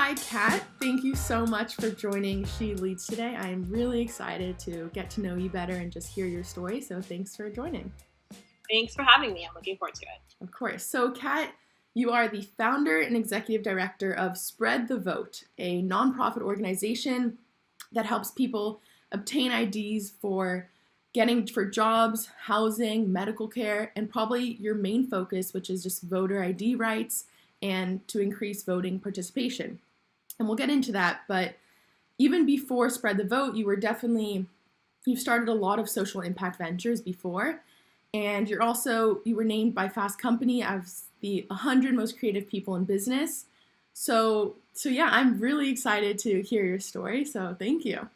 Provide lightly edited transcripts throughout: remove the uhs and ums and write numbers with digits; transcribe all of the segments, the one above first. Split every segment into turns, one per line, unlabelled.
Hi, Kat. Thank you so much for joining SheLeads today. I am really excited to get to know you better and just hear your story, so thanks for joining.
Thanks for having me. I'm looking forward to it.
Of course. So, Kat, you are the founder and executive director of Spread the Vote, a nonprofit organization that helps people obtain IDs for jobs, housing, medical care, and probably your main focus, which is just voter ID rights and to increase voting participation. And we'll get into that, but even before Spread the Vote, you've started a lot of social impact ventures before, and you were named by Fast Company as the 100 most creative people in business. So yeah, I'm really excited to hear your story, so thank you.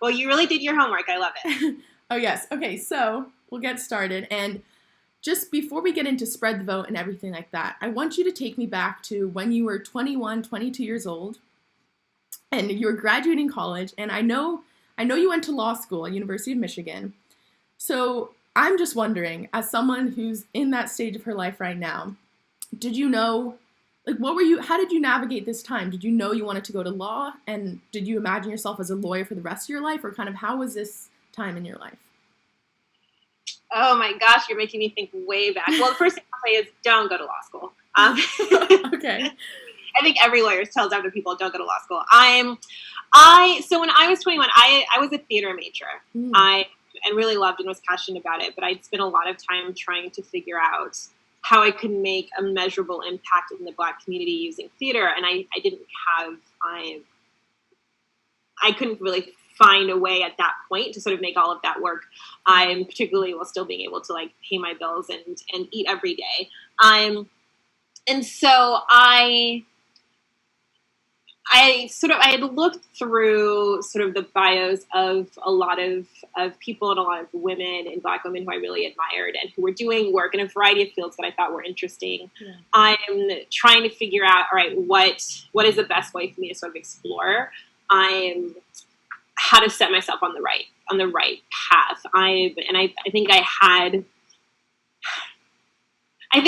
Well, you really did your homework. I love it.
Oh yes, okay, so we'll get started, and just before we get into Spread the Vote and everything like that, I want you to take me back to when you were 21, 22 years old, and you were graduating college, and I know you went to law school at University of Michigan. So I'm just wondering, as someone who's in that stage of her life right now, did you know, how did you navigate this time? Did you know you wanted to go to law, and did you imagine yourself as a lawyer for the rest of your life, or kind of how was this time in your life?
Oh my gosh, you're making me think way back. Well, the first thing I'll say is don't go to law school.
Okay.
I think every lawyer tells other people don't go to law school. So when I was 21, I was a theater major. And really loved and was passionate about it, but I'd spent a lot of time trying to figure out how I could make a measurable impact in the Black community using theater, and I couldn't really find a way at that point to sort of make all of that work, particularly while still being able to pay my bills and eat every day. And so I had looked through sort of the bios of a lot of people and a lot of women and Black women who I really admired and who were doing work in a variety of fields that I thought were interesting. Yeah. I'm trying to figure out, all right, what is the best way for me to sort of explore how to set myself on the right path. I think I had an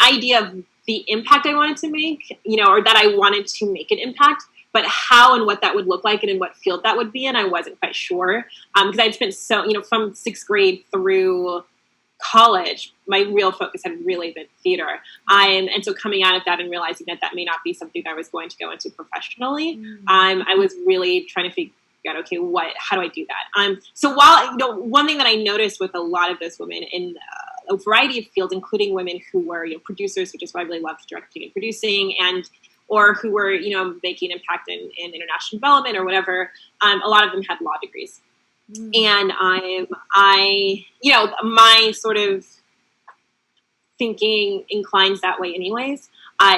idea of the impact I wanted to make, or that I wanted to make an impact, but how and what that would look like and in what field that would be in, I wasn't quite sure. Because I'd spent from sixth grade through college, my real focus had really been theater. And so coming out of that and realizing that may not be something that I was going to go into professionally, I was really trying to figure out, okay, how do I do that? So while, one thing that I noticed with a lot of those women in a variety of fields, including women who were, producers, which is why I really loved directing and producing, or who were, making an impact in international development or whatever, a lot of them had law degrees. And my sort of thinking inclines that way anyways.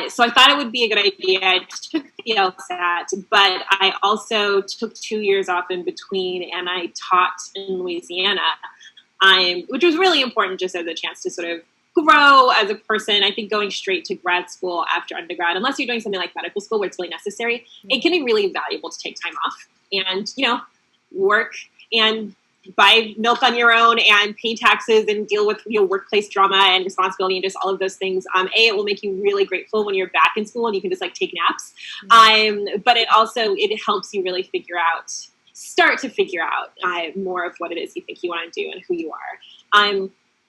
So I thought it would be a good idea. I took the LSAT, but I also took 2 years off in between, and I taught in Louisiana, which was really important just as a chance to sort of grow as a person. I think going straight to grad school after undergrad, unless you're doing something like medical school where it's really necessary, it can be really valuable to take time off and, work and buy milk on your own and pay taxes and deal with workplace drama and responsibility and just all of those things. It will make you really grateful when you're back in school and you can just take naps. But it helps you really start to figure out more of what it is you think you want to do and who you are.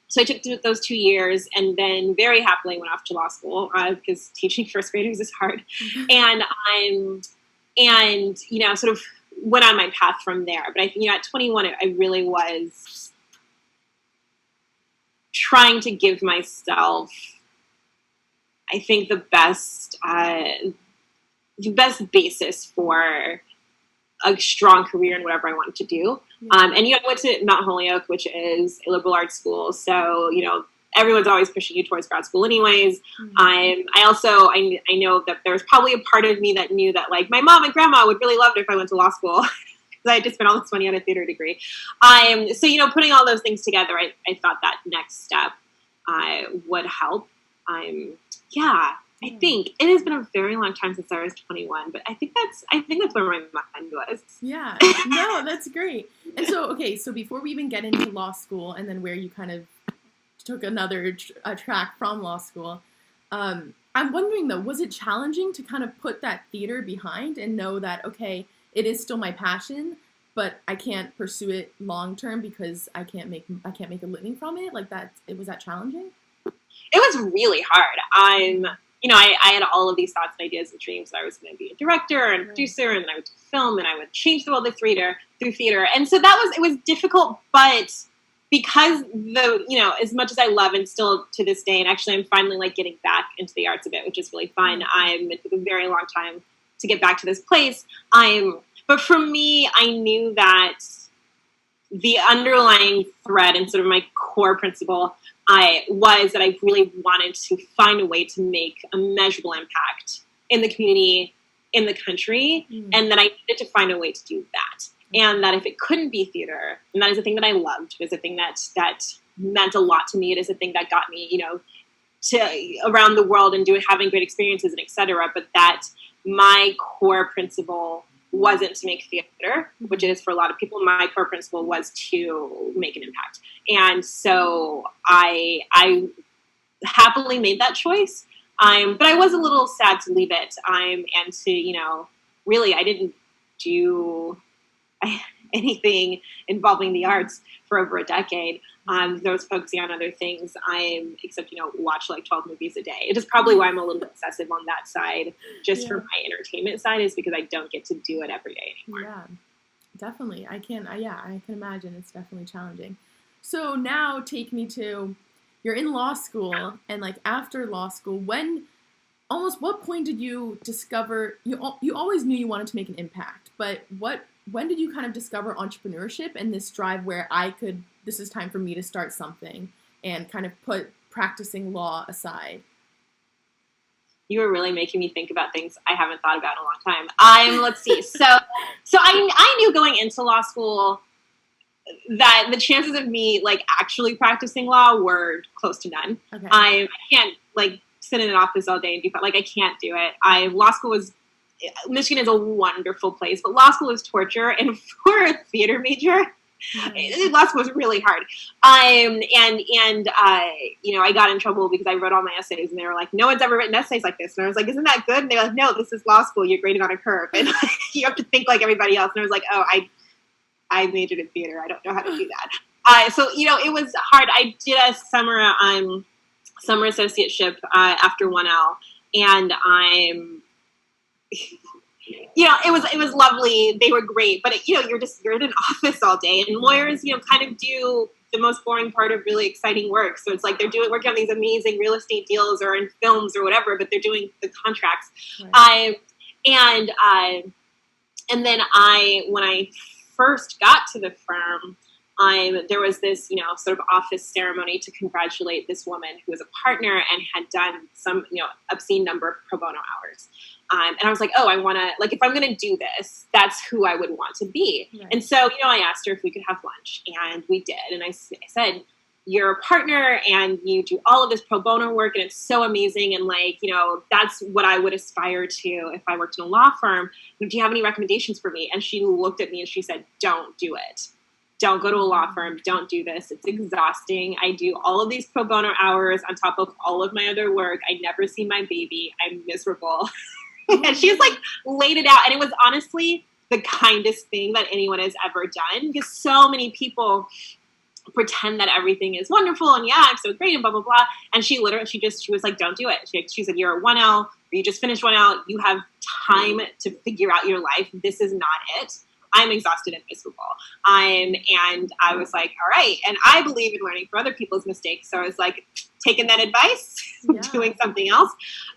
So I took those 2 years and then very happily went off to law school because teaching first graders is hard. And sort of went on my path from there. But I think, at 21, I really was trying to give myself, I think, the best basis for a strong career in whatever I wanted to do. I went to Mount Holyoke, which is a liberal arts school. So, everyone's always pushing you towards grad school anyways. I know that there was probably a part of me that knew that my mom and grandma would really love it if I went to law school because I had to spend all this money on a theater degree. So, putting all those things together, I thought that next step would help. I think it has been a very long time since I was 21, but I think that's where my mind was.
Yeah, no, that's great. And so, okay, so before we even get into law school and then where you kind of took another track from law school, I'm wondering though, was it challenging to kind of put that theater behind and know that, okay, it is still my passion, but I can't pursue it long term because I can't make a living from it? Like that, it was that challenging?
It was really hard. I had all of these thoughts and ideas and dreams that I was going to be a director and producer, and then I would film, and I would change the world of theater through theater. And so it was difficult, but because as much as I love and still to this day, and actually I'm finally like getting back into the arts a bit, which is really fun. It took a very long time to get back to this place. But for me, I knew that the underlying thread and sort of my core principle was that I really wanted to find a way to make a measurable impact in the community, in the country, and that I needed to find a way to do that. And that if it couldn't be theater, and that is a thing that I loved, it was a thing that meant a lot to me. It is a thing that got me, to around the world and having great experiences and et cetera. But that my core principle wasn't to make theater, which it is for a lot of people. My core principle was to make an impact. And so I happily made that choice. But I was a little sad to leave it. And to, really, I didn't do anything involving the arts for over a decade. I was focusing on other things. Except, watch like 12 movies a day. It is probably why I'm a little obsessive on that side, just for my entertainment side, is because I don't get to do it every day anymore.
Yeah, definitely. I can imagine it's definitely challenging. So now take me to, you're in law school, and like after law school, what point did you discover, you always knew you wanted to make an impact, but when did you kind of discover entrepreneurship and this drive where this is time for me to start something and kind of put practicing law aside?
You were really making me think about things I haven't thought about in a long time. Let's see. So I knew going into law school that the chances of me like actually practicing law were close to none. Okay. I can't like sit in an office all day and do that. Like I can't do it. Michigan is a wonderful place, but law school is torture. And for a theater major, law school was really hard. I got in trouble because I wrote all my essays, and they were like, "No one's ever written essays like this." And I was like, "Isn't that good?" And they were like, "No, this is law school. You're graded on a curve, and you have to think like everybody else." And I was like, "Oh, I majored in theater. I don't know how to do that." So it was hard. I did a summer associateship after 1L, and it was lovely. They were great, but you're in an office all day, and lawyers, kind of do the most boring part of really exciting work. So it's like they're working on these amazing real estate deals or in films or whatever, but they're doing the contracts. Right. And then when I first got to the firm, there was this, sort of office ceremony to congratulate this woman who was a partner and had done some, obscene number of pro bono hours. And I was like, oh, I want to, like, if I'm going to do this, that's who I would want to be. Right. And so, I asked her if we could have lunch, and we did. And I said, you're a partner and you do all of this pro bono work, and it's so amazing. And like, that's what I would aspire to if I worked in a law firm. Do you have any recommendations for me? And she looked at me and she said, don't do it. Don't go to a law firm. Don't do this. It's exhausting. I do all of these pro bono hours on top of all of my other work. I never see my baby. I'm miserable. And she's like laid it out. And it was honestly the kindest thing that anyone has ever done, because so many people pretend that everything is wonderful and I'm so great and blah, blah, blah. And she was like, don't do it. She said, you're a 1L, or you just finished 1L. You have time to figure out your life. This is not it. I'm exhausted and miserable. And I was like, all right. And I believe in learning from other people's mistakes. So I was like, taking that advice, doing something else.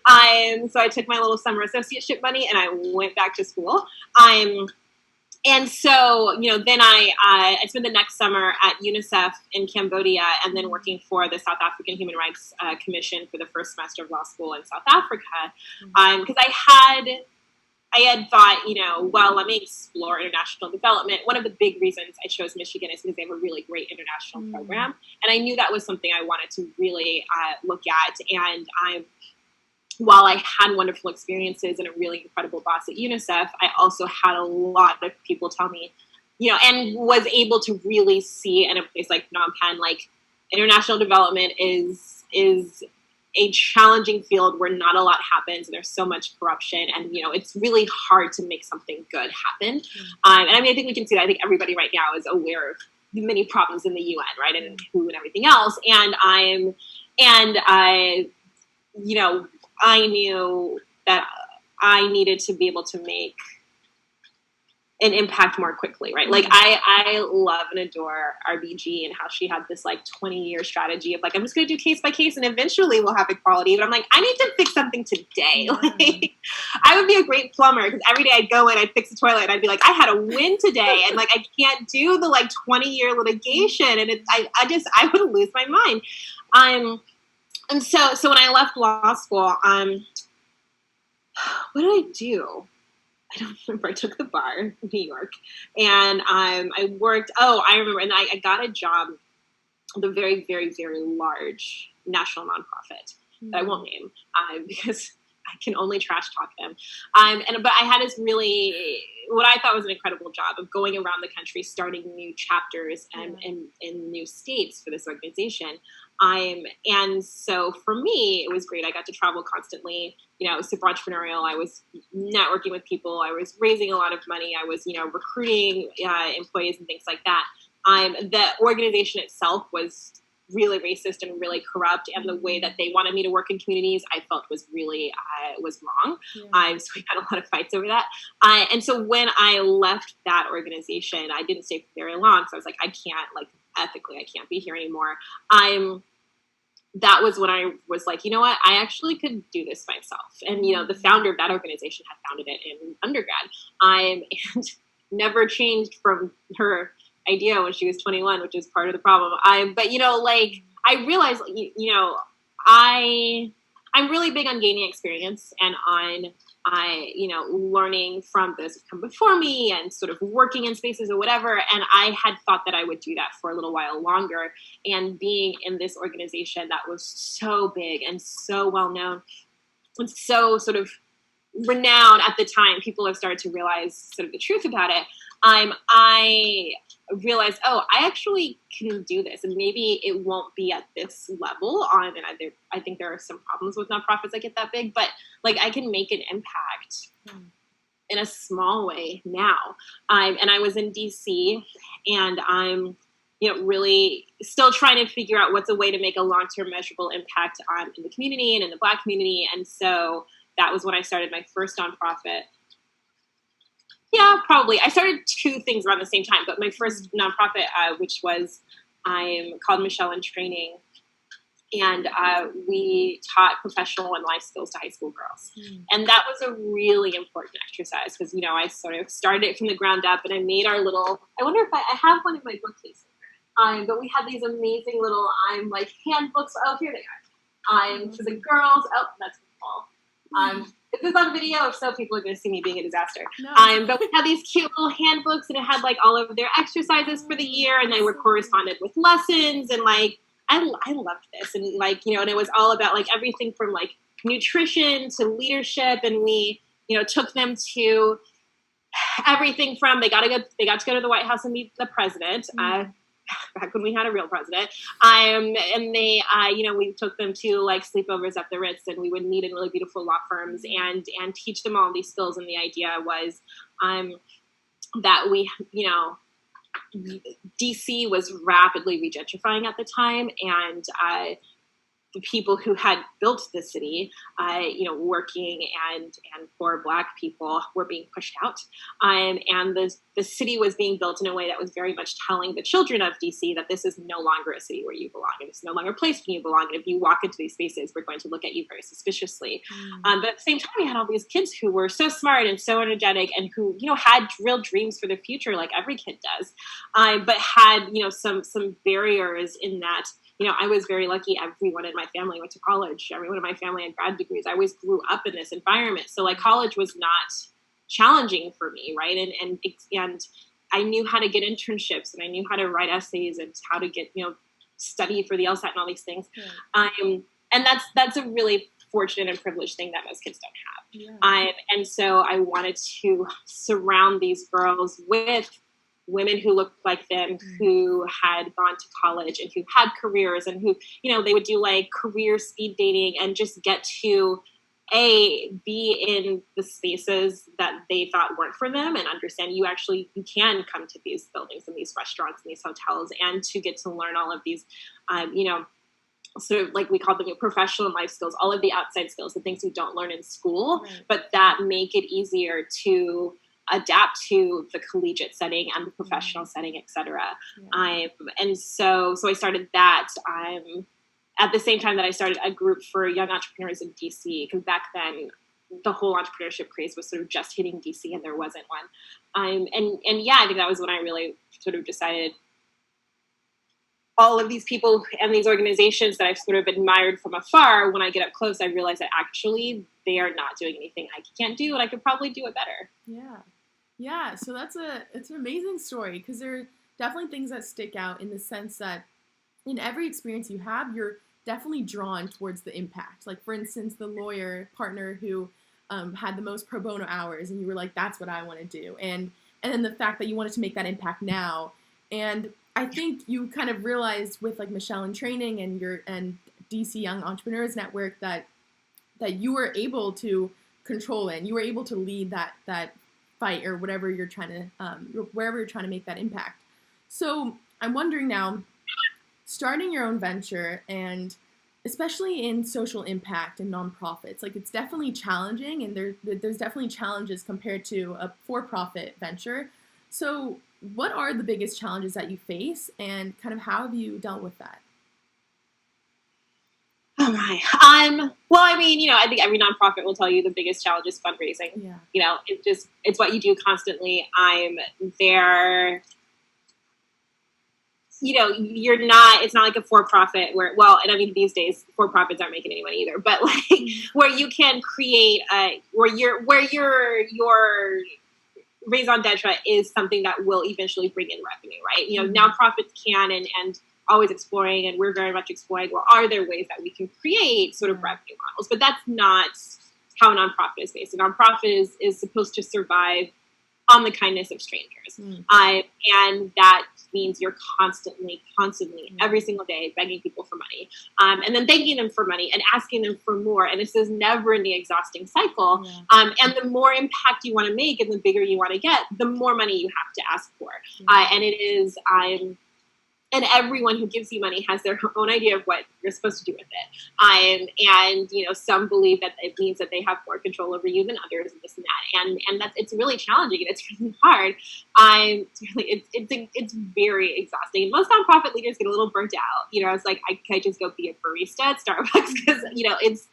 So I took my little summer associateship money and I went back to school. And so, then I spent the next summer at UNICEF in Cambodia, and then working for the South African Human Rights Commission for the first semester of law school in South Africa. Because I had thought, well, let me explore international development. One of the big reasons I chose Michigan is because they have a really great international program. And I knew that was something I wanted to really look at. And while I had wonderful experiences and a really incredible boss at UNICEF, I also had a lot of people tell me, and was able to really see in a place like Phnom Penh, like international development is a challenging field where not a lot happens and there's so much corruption, and it's really hard to make something good happen. And I mean, I think we can see that. I think everybody right now is aware of the many problems in the UN, right, and WHO and everything else. And I knew that I needed to be able to make an impact more quickly, right? Like I love and adore RBG and how she had this like 20-year strategy of like, I'm just going to do case by case and eventually we'll have equality. But I'm like, I need to fix something today. Like, I would be a great plumber because every day I'd go in, I'd fix the toilet, and I'd be like, I had a win today, and like I can't do the like 20-year litigation, and I would lose my mind. And so when I left law school, what did I do? I don't remember. I took the bar in New York, and I worked. Oh, I remember. And I got a job with a very, very, very large national nonprofit that I won't name because I can only trash talk them. But I had this really, what I thought was an incredible job of going around the country, starting new chapters in new states for this organization. And so for me, it was great. I got to travel constantly. It was super entrepreneurial. I was networking with people. I was raising a lot of money. I was, recruiting employees and things like that. The organization itself was really racist and really corrupt, and the way that they wanted me to work in communities, I felt was really was wrong. So we had a lot of fights over that. And so when I left that organization, I didn't stay for very long. So I was like, I can't, like, ethically, I can't be here anymore. That was when I was like, you know what, I actually could do this myself. And, the founder of that organization had founded it in undergrad. And never changed from her idea when she was 21, which is part of the problem. But I realized, I'm really big on gaining experience and on, learning from those who've come before me and sort of working in spaces or whatever. And I had thought that I would do that for a little while longer. And being in this organization that was so big and so well known and so sort of renowned at the time, people have started to realize sort of the truth about it. I realized, I actually can do this, and maybe it won't be at this level. And I think there are some problems with nonprofits that get that big, but like I can make an impact in a small way now. And I was in DC, and I'm really still trying to figure out what's a way to make a long-term measurable impact in the community and in the Black community. And so that was when I started my first nonprofit. Yeah, probably. I started two things around the same time, but my first nonprofit, which was called Michelle in Training, and we taught professional and life skills to high school girls. And that was a really important exercise because, I sort of started it from the ground up, and I made our little, I wonder if I have one in my bookcase. But we had these amazing little, handbooks. Oh, here they are. For the girls. Oh, that's cool. Is this on video? If so, people are going to see me being a disaster. No. But we had these cute little handbooks, and it had all of their exercises for the year, and they were corresponded with lessons, and I loved this, and and it was all about everything from nutrition to leadership, and we took them to everything from they got to go to the White House and meet the president. Back when we had a real president, and they, we took them to sleepovers at the Ritz, and we would meet in really beautiful law firms and teach them all these skills. And the idea was, that we, DC was rapidly regentrifying at the time, and the people who had built the city, working and poor Black people were being pushed out. And the city was being built in a way that was very much telling the children of DC that this is no longer a city where you belong. And it's no longer a place where you belong. And if you walk into these spaces, we're going to look at you very suspiciously. But at the same time, we had all these kids who were so smart and so energetic and who, had real dreams for the future, like every kid does, but had, some barriers in that. I was very lucky. Everyone in my family went to college. Everyone in my family had grad degrees. I always grew up in this environment. So college was not challenging for me, right? And I knew how to get internships, and I knew how to write essays and how to get, study for the LSAT and all these things. And that's a really fortunate and privileged thing that most kids don't have. And so I wanted to surround these girls with women who looked like them, who had gone to college and who had careers and who, they would do like career speed dating and just get to be in the spaces that they thought weren't for them and understand you can come to these buildings and these restaurants and these hotels and to get to learn all of these, sort of like we call them professional life skills, all of the outside skills, the things you don't learn in school, but that make it easier to adapt to the collegiate setting and the professional setting, et cetera. And so I started that at the same time that I started a group for young entrepreneurs in DC, because back then the whole entrepreneurship craze was sort of just hitting DC and there wasn't one. And yeah, I think that was when I really sort of decided all of these people and these organizations that I've sort of admired from afar, when I get up close, I realize that actually they are not doing anything I can't do, and I could probably do it better.
Yeah. So it's an amazing story, because there are definitely things that stick out in the sense that in every experience you have, you're definitely drawn towards the impact. Like, for instance, the lawyer partner who had the most pro bono hours, and you were like, that's what I want to do. And then the fact that you wanted to make that impact now. And I think you kind of realized with like Michelle in training and DC Young Entrepreneurs Network that you were able to control it, and you were able to lead that fight or whatever you're trying to, wherever you're trying to make that impact. So I'm wondering now, starting your own venture, and especially in social impact and nonprofits, like it's definitely challenging, and there's definitely challenges compared to a for-profit venture. So what are the biggest challenges that you face, and kind of how have you dealt with that?
Oh my. Well, I mean, I think every nonprofit will tell you the biggest challenge is fundraising.
Yeah.
It's what you do constantly. I'm there. It's not like a for-profit where, and I mean, these days for-profits aren't making any money either, but like where you can create where your raison d'etre is something that will eventually bring in revenue, right? Nonprofits can and always exploring, and we're very much exploring, well, are there ways that we can create sort of revenue models? But that's not how a nonprofit is based. A nonprofit is supposed to survive on the kindness of strangers. And that means you're constantly, every single day begging people for money, and then thanking them for money and asking them for more. And this is never ending exhausting cycle. And the more impact you want to make and the bigger you want to get, the more money you have to ask for. And it is, and everyone who gives you money has their own idea of what you're supposed to do with it. And some believe that it means that they have more control over you than others, and this and that. And it's really challenging, and it's really hard. It's very exhausting. Most nonprofit leaders get a little burnt out. It's like, can I just go be a barista at Starbucks? Because, it's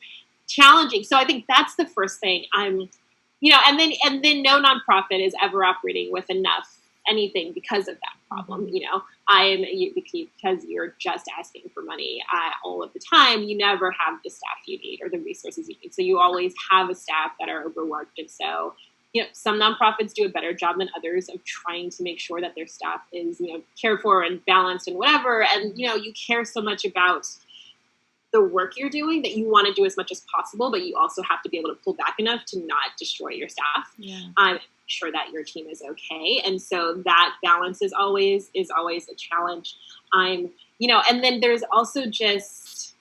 challenging. So I think that's the first thing. And then no nonprofit is ever operating with enough anything because of that problem. Because you're just asking for money all of the time, you never have the staff you need or the resources you need. So you always have a staff that are overworked. And so, some nonprofits do a better job than others of trying to make sure that their staff is, cared for and balanced and whatever. And, you care so much about the work you're doing that you want to do as much as possible, but you also have to be able to pull back enough to not destroy your staff. Sure that your team is okay. And so that balance is always a challenge. And then there's also just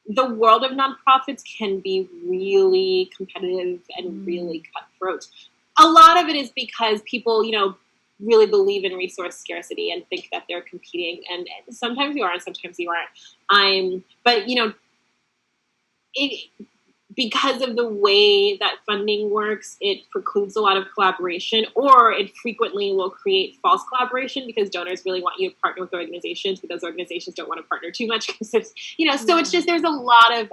the world of nonprofits can be really competitive and really cutthroat. A lot of it is because people, really believe in resource scarcity and think that they're competing. And sometimes you are, and sometimes you aren't. But because of the way that funding works, it precludes a lot of collaboration, or it frequently will create false collaboration because donors really want you to partner with organizations, but those organizations don't want to partner too much because it's, so it's just, there's a lot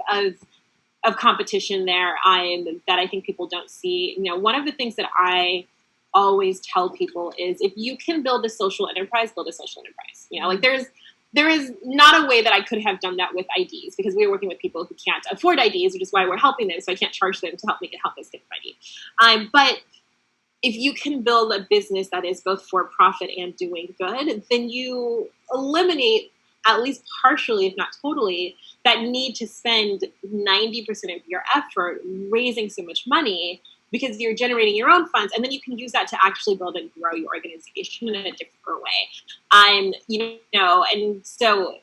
of competition there that I think people don't see. One of the things that I always tell people is, if you can build a social enterprise, build a social enterprise. Like there is not a way that I could have done that with IDs, because we are working with people who can't afford IDs, which is why we're helping them. So I can't charge them to help us get an ID. But if you can build a business that is both for profit and doing good, then you eliminate, at least partially, if not totally, that need to spend 90% of your effort raising so much money because you're generating your own funds, and then you can use that to actually build and grow your organization in a different way. And so,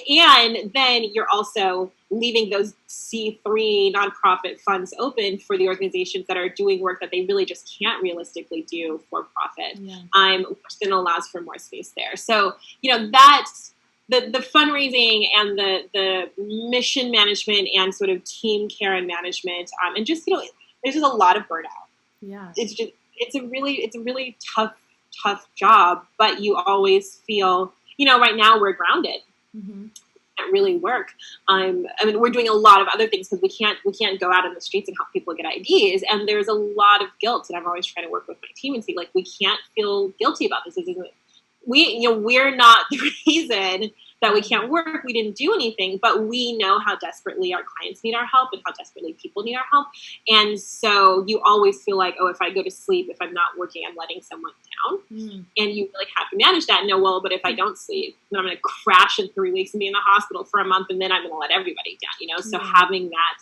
and then you're also leaving those C3 nonprofit funds open for the organizations that are doing work that they really just can't realistically do for profit, which then allows for more space there. So, that's the fundraising and the mission management and sort of team care and management, and just, there's just a lot of burnout.
Yeah.
It's a really tough job, but you always feel, right now we're grounded.
Mm-hmm.
Can't really work. We're doing a lot of other things because we can't go out in the streets and help people get IDs. And there's a lot of guilt, and I'm always trying to work with my team and say, like, we can't feel guilty about this. We're not the reason that we can't work. We didn't do anything, but we know how desperately our clients need our help and how desperately people need our help. And so you always feel like, oh, if I go to sleep, if I'm not working, I'm letting someone down. And you really have to manage that. No, well, but if I don't sleep, then I'm going to crash in 3 weeks and be in the hospital for a month, and then I'm going to let everybody down, So having that,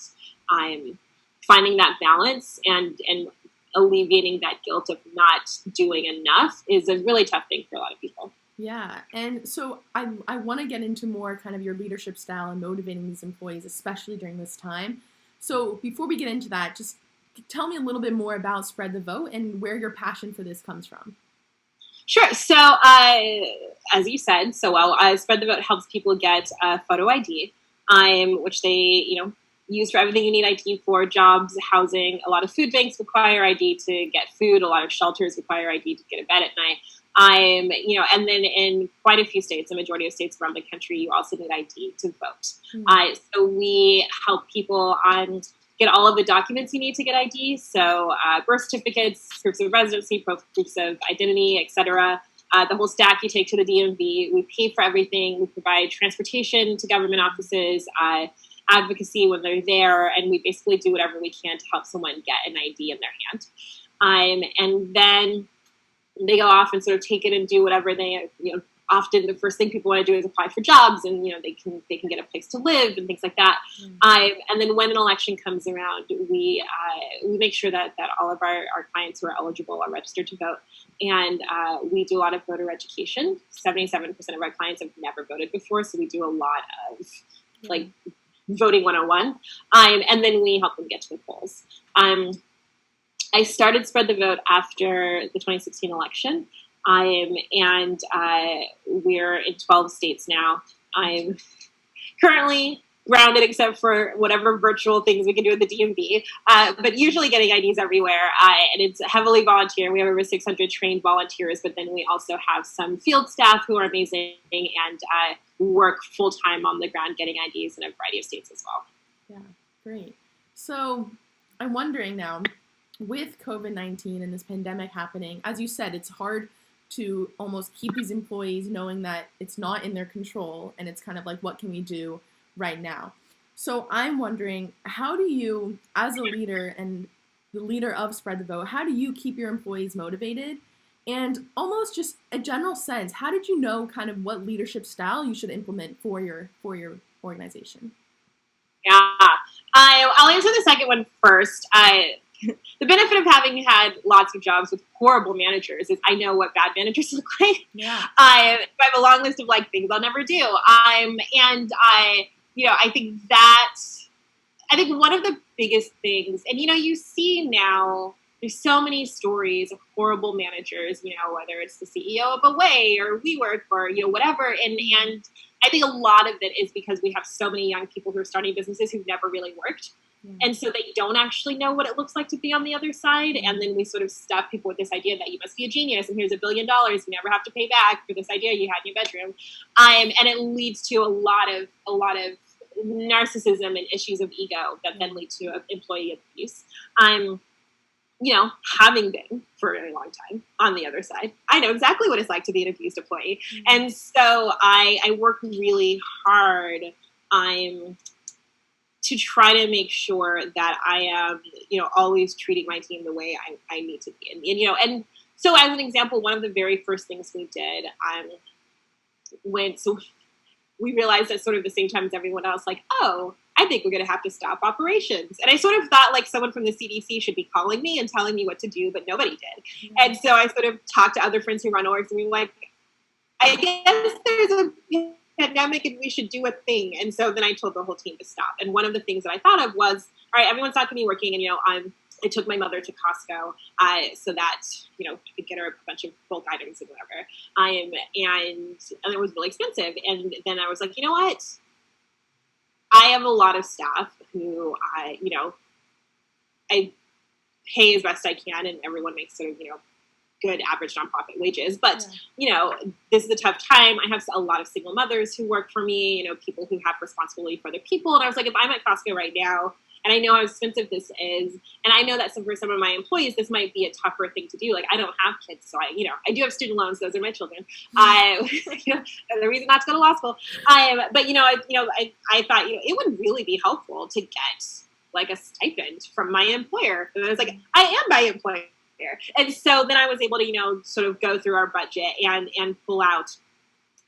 finding that balance and alleviating that guilt of not doing enough is a really tough thing for a lot of people.
Yeah. And so I want to get into more kind of your leadership style and motivating these employees, especially during this time. So before we get into that, just tell me a little bit more about Spread the Vote and where your passion for this comes from.
Sure. So as you said so well, Spread the Vote helps people get a photo ID, which they, use for everything you need ID for: jobs, housing. A lot of food banks require ID to get food. A lot of shelters require ID to get a bed at night. And then in quite a few states, a majority of states around the country, you also need ID to vote. So we help people get all of the documents you need to get ID. So birth certificates, proofs of residency, proofs of identity, etc. The whole stack you take to the DMV. We pay for everything. We provide transportation to government offices, advocacy when they're there, and we basically do whatever we can to help someone get an ID in their hand. And then they go off and sort of take it and do whatever they, often the first thing people want to do is apply for jobs, and, they can get a place to live and things like that. And then when an election comes around, we make sure that all of our clients who are eligible are registered to vote. And we do a lot of voter education. 77% of our clients have never voted before, so we do a lot of voting 101. And then we help them get to the polls. I started Spread the Vote after the 2016 election, and we're in 12 states now. I'm currently grounded except for whatever virtual things we can do at the DMV, but usually getting IDs everywhere, and it's heavily volunteer. We have over 600 trained volunteers, but then we also have some field staff who are amazing and work full-time on the ground getting IDs in a variety of states as well.
Yeah, great. So I'm wondering now, with COVID-19 and this pandemic happening, as you said, it's hard to almost keep these employees knowing that it's not in their control, and it's kind of like, what can we do right now? So I'm wondering, how do you, as a leader and the leader of Spread the Vote, how do you keep your employees motivated? And almost just a general sense, how did you know kind of what leadership style you should implement for your organization?
Yeah, I'll answer the second one first. The benefit of having had lots of jobs with horrible managers is I know what bad managers look like.
Yeah.
I have a long list of things I'll never do. I think one of the biggest things, and you see now, there's so many stories of horrible managers, whether it's the CEO of Away or WeWork or, whatever. And I think a lot of it is because we have so many young people who are starting businesses who've never really worked. And so they don't actually know what it looks like to be on the other side. And then we sort of stuff people with this idea that you must be a genius and here's $1 billion. You never have to pay back for this idea you had in your bedroom. And it leads to a lot of narcissism and issues of ego that then lead to employee abuse. Having been for a very long time on the other side, I know exactly what it's like to be an abused employee. And so I work really hard to try to make sure that I am, always treating my team the way I need to be. And so as an example, one of the very first things we did, we realized at sort of the same time as everyone else, I think we're going to have to stop operations. And I sort of thought like someone from the CDC should be calling me and telling me what to do, but nobody did. Mm-hmm. And so I sort of talked to other friends who run orgs and being like, I guess there's a pandemic and we should do a thing. And so then I told the whole team to stop. And one of the things that I thought of was, all right, everyone's not going to be working. And, I took my mother to Costco so that, I could get her a bunch of bulk items and whatever. And it was really expensive. And then I was like, you know what? I have a lot of staff who I pay as best I can, and everyone makes sort of, good average nonprofit wages. But, this is a tough time. I have a lot of single mothers who work for me, people who have responsibility for other people. And I was like, if I'm at Costco right now, and I know how expensive this is, and I know that for some of my employees, this might be a tougher thing to do. Like, I don't have kids, so I do have student loans. Those are my children. The reason not to go to law school. I thought, it would really be helpful to get like a stipend from my employer. And I was like, I am my employer. And so then I was able to, sort of go through our budget and pull out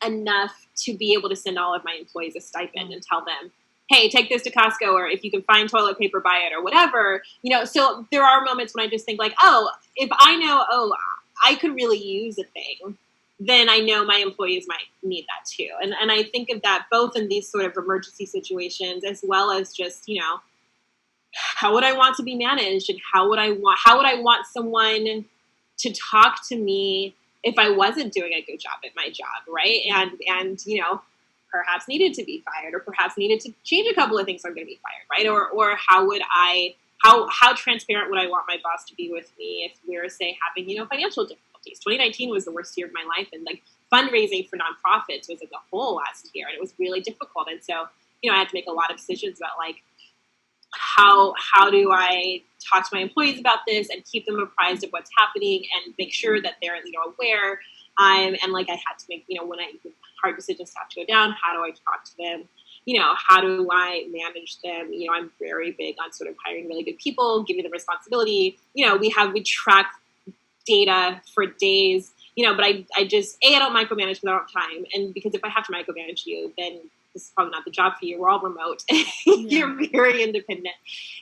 enough to be able to send all of my employees a stipend and tell them, hey, take this to Costco, or if you can find toilet paper, buy it, or whatever. So there are moments when I just think like, if I know, I could really use a thing, then I know my employees might need that too. And I think of that both in these sort of emergency situations, as well as just, how would I want to be managed, and how would I want someone to talk to me if I wasn't doing a good job at my job, right? And perhaps needed to be fired, or perhaps needed to change a couple of things so I'm going to be fired, right? Or how transparent would I want my boss to be with me if we were, say, having, financial difficulties? 2019 was the worst year of my life, and like fundraising for nonprofits was in the hole last year, and it was really difficult. And so, I had to make a lot of decisions about like, how do I talk to my employees about this and keep them apprised of what's happening and make sure that they're, aware. And like I had to make, when hard decisions have to go down, how do I talk to them? How do I manage them? I'm very big on sort of hiring really good people, giving them responsibility. We track data for days, but I don't micromanage because I don't have time. And because if I have to micromanage you, then this is probably not the job for you. We're all remote. You're very independent,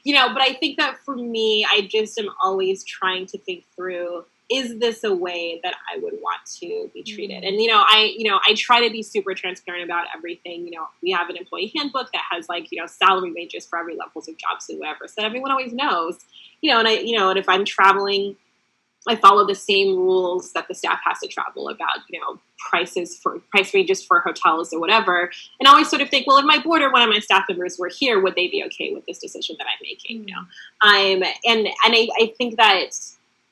but I think that for me, I just am always trying to think through, is this a way that I would want to be treated? And, I try to be super transparent about everything. We have an employee handbook that has like, salary ranges for every levels of jobs and whatever. So that everyone always knows, and if I'm traveling, I follow the same rules that the staff has to travel about, price ranges for hotels or whatever. And I always sort of think, well, if my board or one of my staff members were here, would they be okay with this decision that I'm making? I think that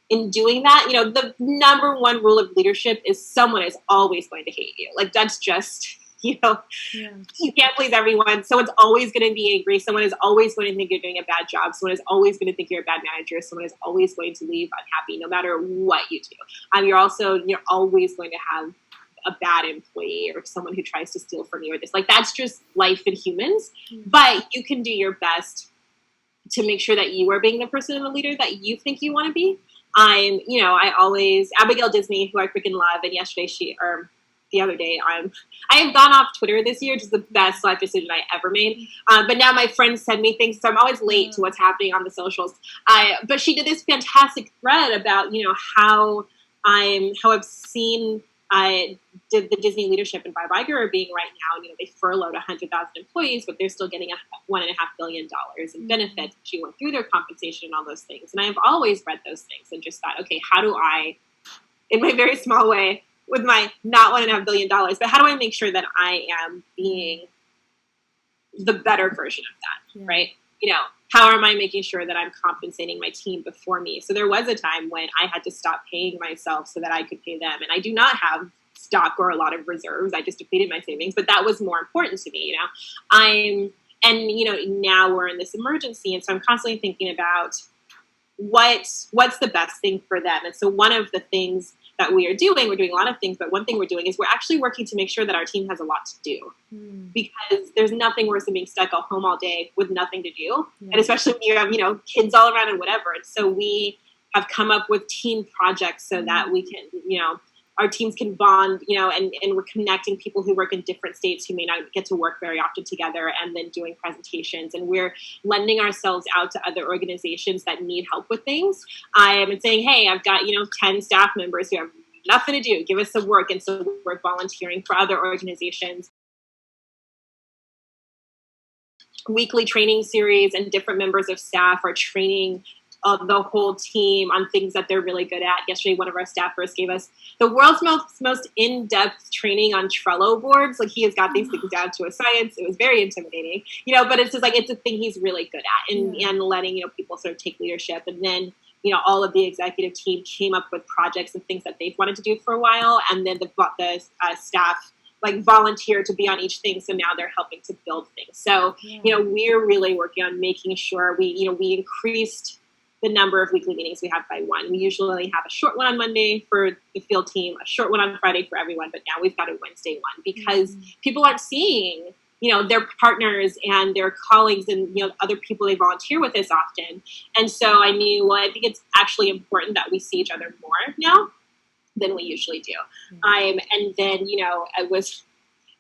in doing that, the number one rule of leadership is someone is always going to hate you. Like that's just, you can't please everyone. Someone's always going to be angry. Someone is always going to think you're doing a bad job. Someone is always going to think you're a bad manager. Someone is always going to leave unhappy, no matter what you do. You're always going to have a bad employee or someone who tries to steal from you or this. Like that's just life in humans. But you can do your best to make sure that you are being the person and the leader that you think you want to be. Abigail Disney, who I freaking love, and the other day, I have gone off Twitter this year, which is the best life decision I ever made. But now my friends send me things, so I'm always late to what's happening on the socials. But she did this fantastic thread about, how I've seen did the Disney leadership and Bob Iger are being right now. They furloughed 100,000 employees, but they're still getting $1.5 billion in benefits. She went through their compensation and all those things. And I've always read those things and just thought, okay, how do I, in my very small way, with my not $1.5 billion, but how do I make sure that I am being the better version of that, right? How am I making sure that I'm compensating my team before me? So there was a time when I had to stop paying myself so that I could pay them. And I do not have stock or a lot of reserves. I just depleted my savings, but that was more important to me, now we're in this emergency. And so I'm constantly thinking about what's the best thing for them. And so one of the things that we're doing a lot of things, but one thing we're doing is we're actually working to make sure that our team has a lot to do, because there's nothing worse than being stuck at home all day with nothing to do. And especially when you have, kids all around and whatever. And so we have come up with team projects so that we can, our teams can bond, and we're connecting people who work in different states who may not get to work very often together, and then doing presentations. And we're lending ourselves out to other organizations that need help with things. I'm saying, hey, I've got, 10 staff members who have nothing to do. Give us some work. And so we're volunteering for other organizations. Weekly training series, and different members of staff are training the whole team on things that they're really good at. Yesterday, one of our staffers gave us the world's most in-depth training on Trello boards. Like, he has got these things down to a science. It was very intimidating, but it's just like, it's a thing he's really good at, and letting, people sort of take leadership. And then, all of the executive team came up with projects and things that they've wanted to do for a while. And then the staff volunteer to be on each thing. So now they're helping to build things. So, we're really working on making sure we increased the number of weekly meetings we have by one. We usually have a short one on Monday for the field team, a short one on Friday for everyone, but now we've got a Wednesday one because people aren't seeing, their partners and their colleagues and, other people they volunteer with as often. And so I knew, I think it's actually important that we see each other more now than we usually do. And then, it was,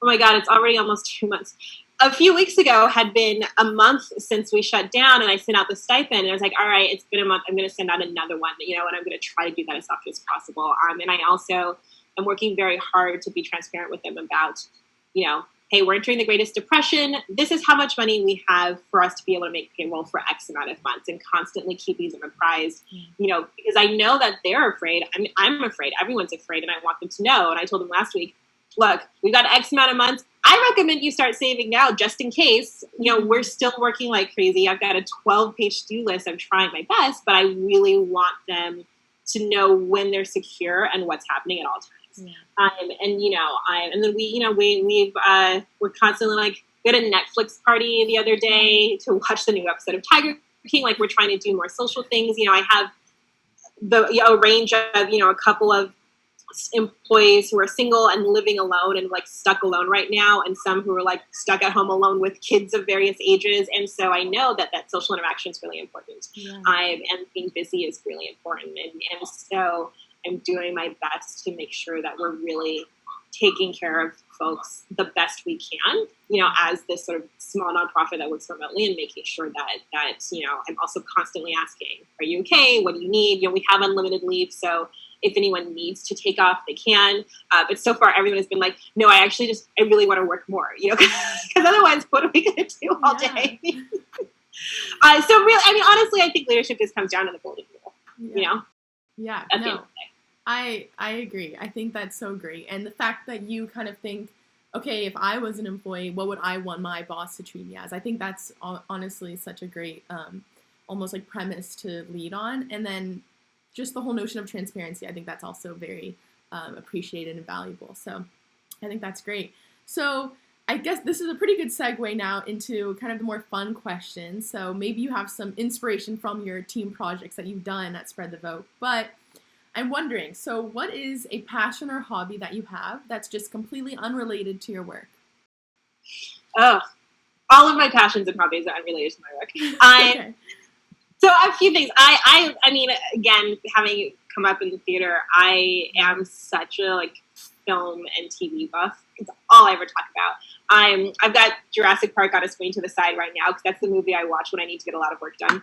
oh my God, it's already almost 2 months. A few weeks ago had been a month since we shut down, and I sent out the stipend, and I was like, all right, it's been a month. I'm going to send out another one, and I'm going to try to do that as often as possible. And I also am working very hard to be transparent with them about, hey, we're entering the Greatest Depression. This is how much money we have for us to be able to make payroll for X amount of months, and constantly keep these apprised, because I know that they're afraid. I'm afraid. Everyone's afraid, and I want them to know. And I told them last week, look, we've got X amount of months. I recommend you start saving now just in case. We're still working like crazy. I've got a 12-page to-do list. I'm trying my best, but I really want them to know when they're secure and what's happening at all times. And then we're constantly we had a Netflix party the other day to watch the new episode of Tiger King. We're trying to do more social things. I have a range of, a couple of employees who are single and living alone and stuck alone right now, and some who are stuck at home alone with kids of various ages. And so I know that social interaction is really important. And being busy is really important. And so I'm doing my best to make sure that we're really taking care of folks the best we can, as this sort of small nonprofit that works remotely, and making sure that I'm also constantly asking, are you okay? What do you need? We have unlimited leave, so if anyone needs to take off, they can. But so far, everyone has been like, no, I really want to work more, because otherwise, what are we going to do all day? So really, honestly, I think leadership just comes down to the golden rule,
Yeah, no, I agree. I think that's so great. And the fact that you kind of think, okay, if I was an employee, what would I want my boss to treat me as? I think that's honestly such a great, almost premise to lead on. And then just the whole notion of transparency, I think that's also very appreciated and valuable. So I think that's great. So I guess this is a pretty good segue now into kind of the more fun questions. So maybe you have some inspiration from your team projects that you've done at Spread the Vote. But I'm wondering, so what is a passion or hobby that you have that's just completely unrelated to your work?
Oh, all of my passions and hobbies are unrelated to my work. Okay. So a few things. I mean, again, having come up in the theater, I am such a film and TV buff. It's all I ever talk about. I've got Jurassic Park on a screen to the side right now because that's the movie I watch when I need to get a lot of work done.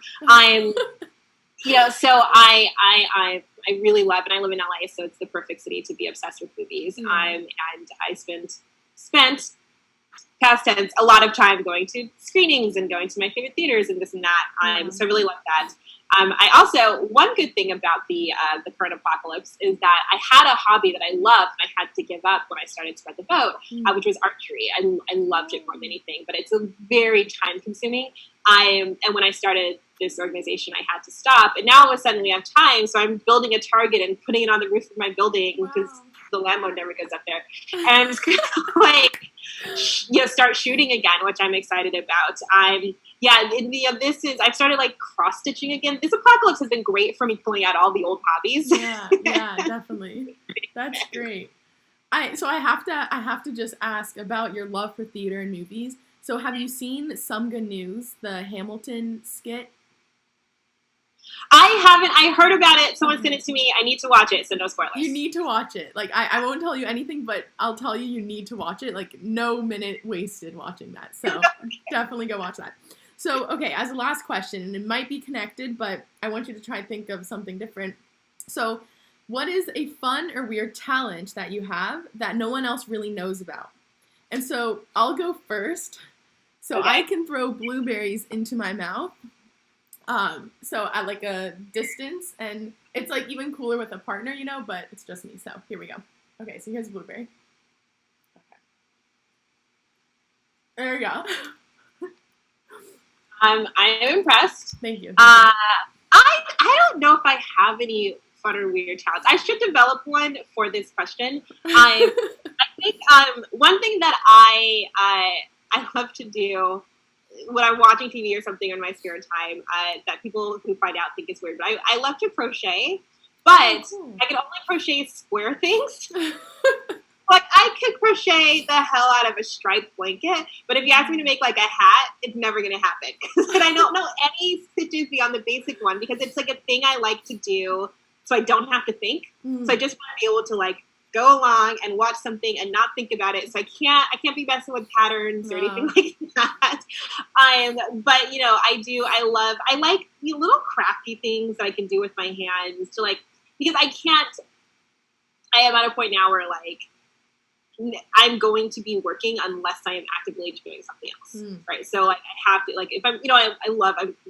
So I really love, and I live in LA, so it's the perfect city to be obsessed with movies. And I spent past tense, a lot of time going to screenings and going to my favorite theaters and this and that. So I really love that. I also, one good thing about the current apocalypse is that I had a hobby that I loved and I had to give up when I started Spread the Vote, which was archery. I loved it more than anything, but it's a very time consuming. And when I started this organization, I had to stop. And now all of a sudden we have time. So I'm building a target and putting it on the roof of my building because the landlord never goes up there. And it's kind of start shooting again, which I'm excited about. I've started cross stitching again. This apocalypse has been great for me pulling out all the old hobbies.
Yeah, definitely. That's great. I have to just ask about your love for theater and movies. So have you seen Some Good News, the Hamilton skit?
I haven't. I heard about it. Someone sent it to me. I need to watch it, so no spoilers.
You need to watch it. Like, I won't tell you anything, but I'll tell you need to watch it. Like, no minute wasted watching that. So definitely go watch that. So, okay, as a last question, and it might be connected, but I want you to try and think of something different. So, what is a fun or weird talent that you have that no one else really knows about? And so I'll go first. So
okay.
I can throw blueberries into my mouth. So at like a distance, and it's like even cooler with a partner, you know, but it's just me. So here we go. Okay, so here's a blueberry. Okay. There we go.
I am impressed.
Thank you.
I don't know if I have any fun or weird talents. I should develop one for this question. I think one thing that I love to do when I'm watching TV or something in my spare time that people who find out think is weird, but I love to crochet, but I can only crochet square things. Like, I could crochet the hell out of a striped blanket, but if you ask me to make, like, a hat, it's never going to happen. And I don't know any stitches beyond the basic one because it's, like, a thing I like to do so I don't have to think. So I just want to be able to, like, go along and watch something and not think about it. So I can't be messing with patterns or anything like that. But, you know, I like little crafty things that I can do with my hands to, like, because I am at a point now where, like, I'm going to be working unless I am actively doing something else, right? So, like, I have to, like, if I'm, you know, I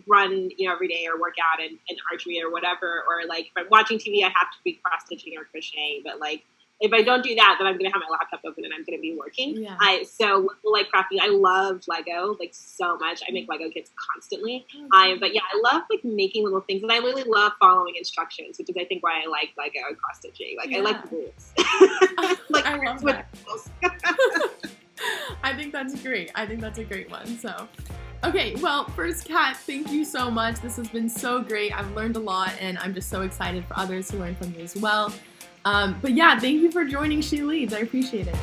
run, you know, every day or work out in archery or whatever, or, like, if I'm watching TV, I have to be cross-stitching or crocheting, but, like, if I don't do that, then I'm going to have my laptop open and I'm going to be working.
Yeah.
So, like, crafting, I love Lego, like, so much. I make Lego kits constantly. But yeah, I love, like, making little things, and I really love following instructions, which is, I think, why I like Lego and cross-stitching. Like, I like the rules. Like,
I love that. I think that's great. I think that's a great one. So, okay, well, first, Kat, thank you so much. This has been so great. I've learned a lot, and I'm just so excited for others to learn from you as well. But yeah, thank you for joining SheLeads. I appreciate it.